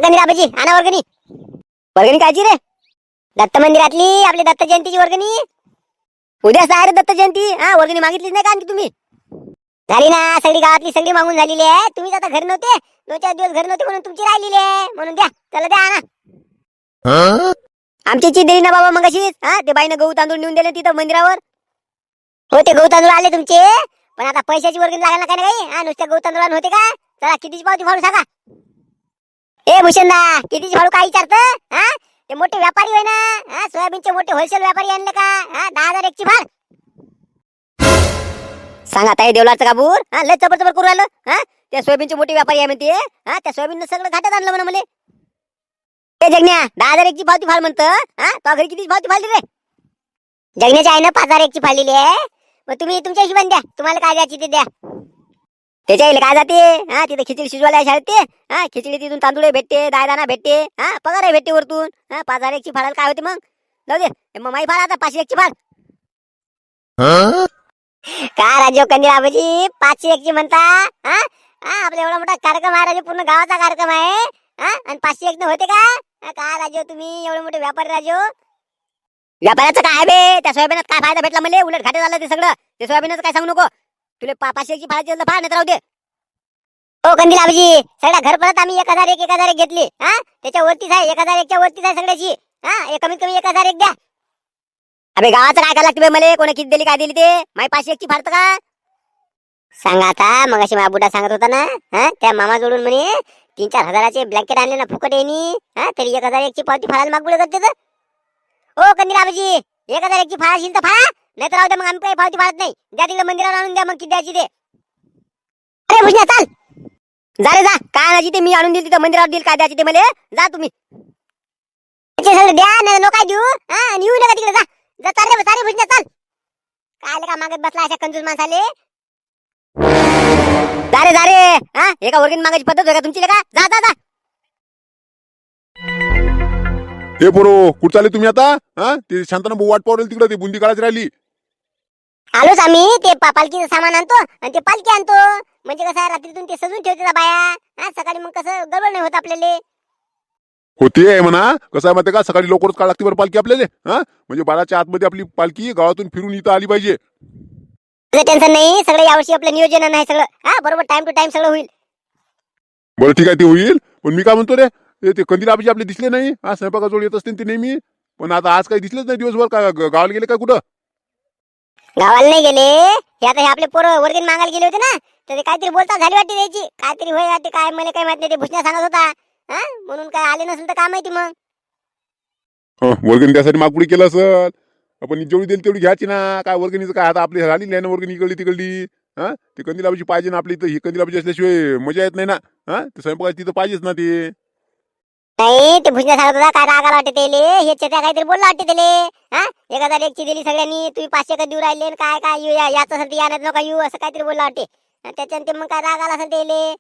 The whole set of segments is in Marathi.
कंदिराबाजी आणा वर्गणी. वर्गणी कायची रे? दत्त मंदिरातली आपली दत्त जयंतीची वर्गणी. उद्याच आहे रे दत्त जयंती. वर्गणी मागितलीच नाही का आणखी तुम्ही? झाली ना सगळी, गावातली सगळी मागून झालेली आहे. तुम्हीच आता घरी नव्हते, 2-4 दिवस घरी नव्हते म्हणून तुमची राहिलेली आहे. म्हणून द्या, चला द्या आणा. आमची ची दिली ना बाबा मग अशीच. ते बाईनं गहू तांदूळ नेऊन दिले तिथं मंदिरावर. हो ते गहू तांदूळ आले तुमचे, पण आता पैशाची वर्गणी लागणार काय ना काही. नुसत्या गहू तांदूळ होते का? चला कितीची पावती फाडू सांगा. ए भूषणदा, कितीची फाडू काय विचारतं? ते मोठे व्यापारी होय ना, सोयाबीनचे मोठे होलसेल व्यापारी आणले का? 10,000 एकची फाड सांगा. ताई देवलाचं काबूर लय चबर करू राहिलं. त्या सोयाबीनचे मोठे व्यापारी आहे म्हणते. त्या सोयाबीन सगळं घाटात आणलं म्हणा मला. ते जगण्या 10,000 एकची पावती फाड म्हणतं. तो घरी कितीची पावती फाडली रे? जगण्याच्या आहे ना 5,000 एकची फाडलेली आहे. मग तुम्ही तुमच्या हिशोबाने द्या, तुम्हाला काय द्यायची ते द्या. त्याच्या येईल काय जाते. तिथे खिचडी शिजवायला शाळेत ते. खिचडी तिथून तांदूळ भेटते, दायदाना भेटते, पगार भेटते वरतून. 5,000 एकची फाडायला काय होते मग? जाऊ दे मग माई फाड आता 500 एकची फाड. का राजीव कंदिराबाजी 500 एकची म्हणता? आपला एवढा मोठा कार्यक्रम आहे राजू, पूर्ण गावाचा कार्यक्रम आहे. आणि 500 एक होते का? काय राजू तुम्ही एवढे मोठे व्यापारी राजू? व्यापाराचं काय बे? त्या सोयाबीनात काय फायदा भेटला मला? उलट घाटे झालं ते सगळं. ते सोयाबीनच काय सांगू नको. तुला 500 एकची फाडायची फाड नाही राहू दे. हो कंदिलाबाजी, सगळ्या घर परत आम्ही 1,000 एक 1,000 एक घेतली. त्याच्या वरतीच आहे, 1,000 एकच्या वरतीच आहे सगळ्याची. कमीत कमी 1,000 एक द्या. अबे गावाचं काय करायला लागते मला? कोणी किती दिली काय दिली ते? माई 500 एकची फाडतं का? सांगा आता. मग अशी माझा बुडा सांगत होता ना, त्या मामा जोडून म्हणे 3-4 हजाराचे ब्लँकेट आणले ना फुकट येणी, तरी 1,000 एकची पावती फाडायला मागपुढे करते तर. हो कंदिलाबाजी, 1,000 एकची फाडाशील तर फाडा, नाही तर राहू द्या. मग आम्ही काही पावती फाडत नाही. द्या तिकडे मंदिरावर आणून द्या, मग किती द्यायची ते. अरे भुजण्या चाल, जा रे जा. काय आणायची ते मी आणून देईल तिथं मंदिरावर देईल. काय द्यायची ते मला जा तुम्ही. सगळं द्या नाही नो काय देऊ. आणि येऊ नका तिकडे. जा चाल रे सारे भुजण्या चाल. काय का मागत बसला अशा कंजूस माणसाले? जा रे. एका वर्गणी मागायची पद्धत होय का तुमची? का जा जा जा. हे पोरो कुठं चालले तुम्ही आता? ते शांताना भाऊ वाट पावरेल तिकडे, ते बुंदी काढायची राहिली. आलोच आम्ही. ते पालखीचं सामान आणतो आणि ते पालखी आणतो. म्हणजे कसं आहे, रात्रीतून ते सजून ठेवते बाया. सकाळी मग कसं गडबड नाही होत आपल्याला. होते आहे म्हणा. कसं आहे माहिती का, सकाळी लवकरच काढ लागते बरं पालखी आपल्याला. म्हणजे 12च्या आतमध्ये आपली पालखी गावातून फिरून इथं आली पाहिजे. टेन्शन नाही, सगळं यावर्षी आपलं नियोजन आहे सगळं. बरोबर टाइम टू टाइम सगळं होईल. बरं ठीक आहे, ते होईल. पण मी काय म्हणतो रे, ते कंदिलाबाजी आपले दिसले नाही. स्वयंपाकाजवळ येत असते ते नेहमी, पण आता आज काही दिसलेच नाही दिवसभर. का गावाला गेले काय कुठं? गावाला नाही गेले. हे आता हे आपले पोरं वर्गणी मागायला गेले होते ना, तर ते काहीतरी बोलता झाली वाटते त्याची. काहीतरी होय वाटते, काय मला काही माहित नाही. ते भुसण्या सांगत होता. म्हणून काय आले नसेल तर काय माहिती मग. वर्गणी त्यासाठी मागपुडी केलं असं. आपण जेवढी देईल तेवढी घ्यायची ना. काय वर्गणीचं काय, आता आपली झाली नाही ना वर्गणी, इकडली तिकडली. ते कंदिलाबाजी पाहिजे ना आपली इथं. ही कंदिलाबाजी असल्याशिवाय मजा येत नाही ना. ते स्वयंपाकाची तिथं पाहिजेच ना ते. नाही ते भुसण्या सांगत होता, काय राग आला वाटते त्याले. हे चेत्या काहीतरी बोलला वाटते त्याले. 1,000 एकची दिली सगळ्यांनी, तुम्ही 500 का देऊ राहिले. काय काय येऊ याच्यासाठी यानं नका येऊ असं काहीतरी बोलला वाटते. त्याच्यानं ते मग काय राग आला असेल त्याले.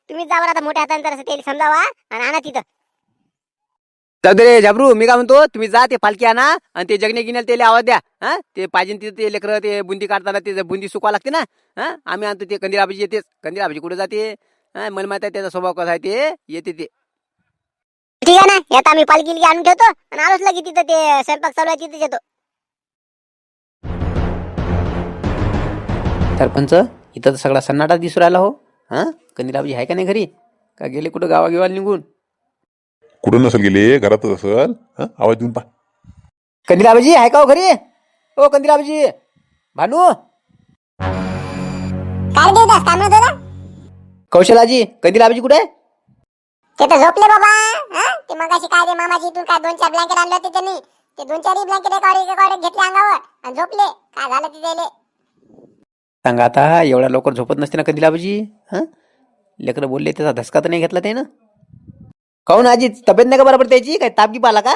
तुम्हीच जावर आता मोठ्या हाताने असं त्याला समजावा आणि आणा तिथं. जाऊ दे रे झाबरू, मी काय म्हणतो, तुम्ही जा ते पालखी आणा आणि ते जगणे गिन्याला त्याला आवाज द्या. ते पाहिजे तिथे ते लेकरं ते बुंदी काढताना ते बुंदी सुकवा लागते ना. आम्ही आणतो ते कंदिराबाजी येतेच. कंदिराबाजी कुठे जाते? मला माहित आहे त्याचा स्वभाव कसा आहे, ते येते ते. ठीक आहे ना, आता आम्ही पालखी आणून ठेवतो आणि आलोच लगे तिथं. ते स्वयंपाक चालू आहे तिथेच येतो. सरपंच, इथं तर सगळा सन्नाटा दिसू राहिला हो. कंदिराबाजी आहे का नाही घरी? का गेले कुठं गावागिवाला निघून? कुठं नसेल गेले, घरातच असेल. आवाज देऊन पा. कंदिराबाजी आहे का हो घरी? ओ कंदिराबाजी, भानू, काय देतात काम नव्हतं? कौशलाजी, कंदिराबाजी कुठे आहे? ते तर झोपले बाबा. ते मगाशी काय रे मामाची इथून काय 2-4 ब्लँकेट आणले होते त्यांनी. ते 2-4 ब्लँकेट एकावर घेतले अंगावर आणि झोपले. काय झालं ते त्याले? सांगा आता, एवढ्या लवकर झोपत नसते ना कंदिराबाजी. लेकरं बोलले त्याचा धसका तर नाही घेतला ते ना? काहून आजी, तब्येत नाही का बरोबर त्याची? काय ताप गिप आला का?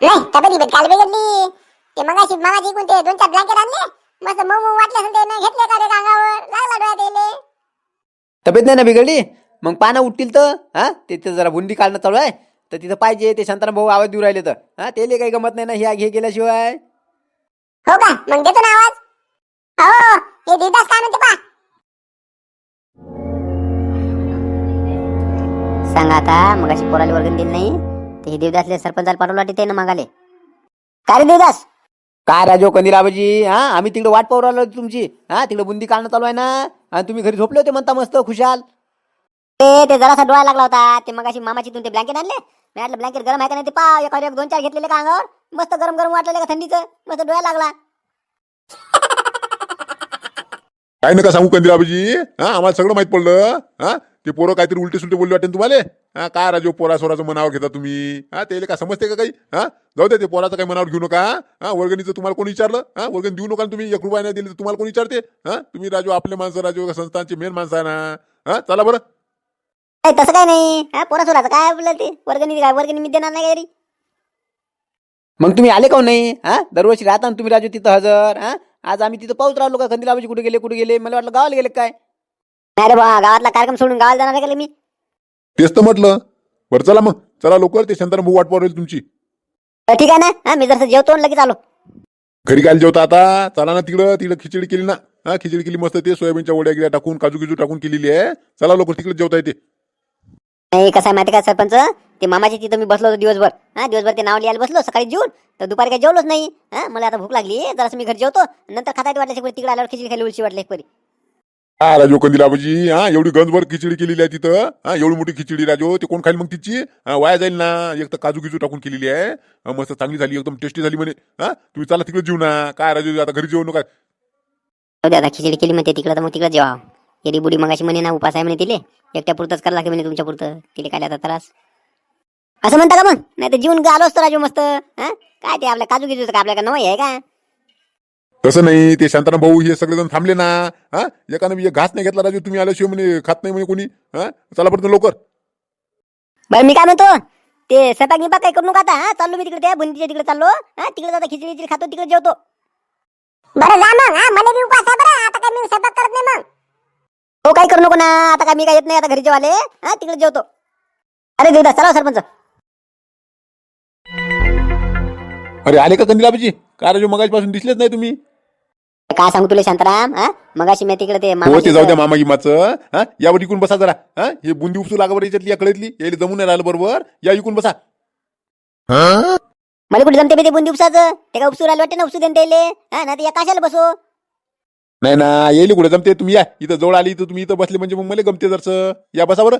नाही तब्येत काल बिघडली. ते मगाशी मामाची इथून ते 2-4 ब्लँकेट आणले. मस्त मऊ वाटलं असेल ते, नाही घेतले का रे अंगावर? लागला डोळ्यात त्याले. तब्येत नाही ना बिघडली? मग पानं उठतील तर. तिथं जरा बुंदी काढणं चालू आहे, तर तिथं पाहिजे. ते शांताना भाऊ आवाज देऊ राहिले तर त्याला काही गमत नाही ना हे केल्याशिवाय. हो का? मग देतो ना आवाज. हो हे देतात काय म्हणते पा. सांगा आता मग अशी पोराला वर्गण दिली नाही ते हे देवदासले सरपंचाला पाठवलं वाटते ना मागाले. काय रे देवदास? काय राजो कंदिलाबाजी, हा आम्ही तिकडे वाट पाहू राहिलो होतो तुमची. हा तिकडे बुंदी काढणं चालू आहे ना, आणि तुम्ही घरी झोपले होते म्हणता मस्त खुशाल. ते जरासा डोळा लागला होता. ते मग अशी मामाची ते ब्लँकेट आणले. मी म्हटलं ब्लँकेट गरम आहे का नाही, ते पा एखाद्या 2-4 घेतलेले का अंगावर, मस्त गरम गरम वाटलेलं का थंडीचं, मस्त डोळा लागला. काय नका सांगू कंदिलाबाजी, हा आम्हाला सगळं माहित पडलं. हा ते पोरं काहीतरी उलटे सुलटे बोलले वाटेल तुम्हाला. हा काय राजू पोरा सोराचं मनावर घेता तुम्ही. हा त्याला काय समजते का काही. हा जाऊ दे, ते पोराचं काही मनावर घेऊ नका. हा वर्गणीचं तुम्हाला कोणी विचारलं. हा वर्गणी देऊ नका, तुम्ही 1 रुपया नाही दिली तर तुम्हाला कोणी विचारते. हा तुम्ही राजू आपले माणसं, राजू संस्थांचे मेन माणसं आहे ना. हा चला बरं. नाही तसं काय नाही. हा पोरा सोराचं काय आपलं ते वर्गणी मी देणार नाही घरी. मग तुम्ही आले का नाही? हा दरवर्षी राहता ना तुम्ही राजू तिथं हजर. हा आज आम्ही तिथं पाहूच राहिलो का कंदिलाबाजी कुठे गेले. मला वाटलं गावाला गेले काय. नाही रे बा, गावातला कार्यक्रम सोडून गावाला जाणार आहे का मी. तेच तर म्हटलं. बरं चला मग, चला लवकर, ते शंतनू भाऊ वाट पाहू तुमची. ठीक आहे ना. हा मी जसं जेवतो आणि लगेच आलो. घरी काय जेवता आता. चला ना तिकडं खिचडी केली ना. हा खिचडी केली मस्त, ते सोयाबीनच्या वड्या गिड्या टाकून काजू गिजू टाकून केलेली आहे. चला लवकर तिकडे जेवता येते. नाही कसं आहे माहिती का सरपंच, ते मामाची तिथं मी बसलो होतो दिवसभर. हा दिवसभर ते नाव लिहायला बसलो सकाळी जेवून, तर दुपारी काही जेवलोच नाही. हा मला आता भूक लागली, जरासं मी घरी जेवतो, नंतर खाता येते वाटलं तिकडे आल्यावर खिचडी खाली उलशी वाटली एक परी. हा राजू कंदिलाबाजी, हा एवढी गंजभर खिचडी केलेली आहे तिथं. हा एवढी मोठी खिचडी राजू, ते कोण खाईल मग तिची. वाया जाईल ना. एक तर काजू गिजू टाकून केलेली आहे. मस्त चांगली झाली, एकदम टेस्टी झाली म्हणे. हा तुम्ही चला तिकडे जेवू ना. काय राजू आता घरी जेवू नका. आता खिचडी केली म्हणते तिकडं, तर मग तिकडे जेवा. येडी बुडी मगाशी म्हणे ना उपास आहे म्हणे तिले, एकट्या पुरतच करायला लागते म्हणे तुमच्या पुरतं, तिले काय आता त्रास असं म्हणता का मग. नाही तर जीवन आलो असतो राजू मस्त. हा काय ते आपल्या काजू गिजूचं का आपल्या का नवं आहे का. तसं नाही, ते शांताराम भाऊ हे सगळेजण थांबले ना. हा एकानं एक घास नाही घेतला राजू, तुम्ही आल्याशिवाय म्हणे खात नाही म्हणे कोणी. हा चला बरं लवकर. बरं मी काय म्हणतो, ते स्वयंपाक गिपाक काही करू नका आता. हा चाललो मी तिकडे, त्या बुंदीच्या तिकडे चाललो. हा तिकडे जाता खिचडी खातो, तिकडे जेवतो. बरं जा मग. हा मला बी उपास आहे बरं, आता काय मी स्वयंपाक करत नाही मग. हो काही करू नको ना, आता काय मी काय येत नाही आता घरी जेवाले. हा तिकडे जेवतो. अरे देवदास चला सरपंच. अरे आले का कंदिलाबाजी? काय राजू मगाचपासून दिसलेच नाही तुम्ही. काय सांगू तुला शांताराम, हा मगाशी मी तिकडे ते हो ते जाऊ द्या मामा गिमाचं. हा यावर इकून बसा जरा. हा हे बुंदी उपसू लागा बरं याच्यातली, या कळतली यायला जमून नाही राहिलं बरोबर. या इकून बसा. मला कुठे जमते मी ते बुंदी उपसाचं, ते काय उपसू राहिले वाटते ना, उपसू देते हा ना, ते या काशाला बसो. नाही ना येईल कुठे जमते. तुम्ही या इथं जवळ आली तर तुम्ही इथं बसले म्हणजे मग मला गमते जरसं. या बसा बरं.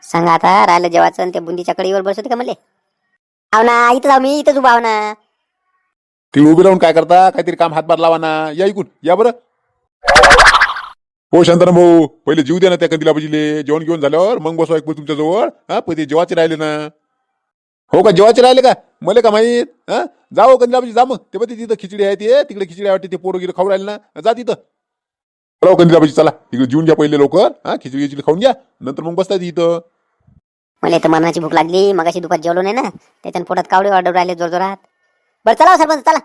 सांगा आता राहिलं जेवाचं आणि ते बुंदीच्या कडीवर बसवते का मला. हाव ना इथं जाऊ, मी इथंच उभा हाव ना. ती उभी राहून काय करता, काहीतरी काम हातभार लावा ना. या इकून या बरं. हो शांताराम भाऊ, पहिले जीव द्या ना त्या कंदिलाबाजीले. जेवण घेऊन झाल्यावर मग बसवा एक तुमच्या जवळ. हा पहिले जेवाचे राहिले ना. हो का जेवाचे राहिले का, मला का माहित. हा जाओ कंदिलाबाजी जा मग. ते पण तिथं खिचडी आहे, ते तिकडे खिचडी आहे वाटते, ते पोरं गिरं खाऊ राहिले ना. जा तिथं. चला कंदिलाबाजी चला तिकडे जेवून घ्या पहिले लवकर. हा खिचडी खिचडी खाऊन घ्या, नंतर मग बसता इथं. मला तर मरणाची भूक लागली, मगाशी दुपार जेवलो नाही ना, त्याच्यानं पोटात कावडे ऑर्डर राहिले जोर जोरात. बरं चला सरपंच चला.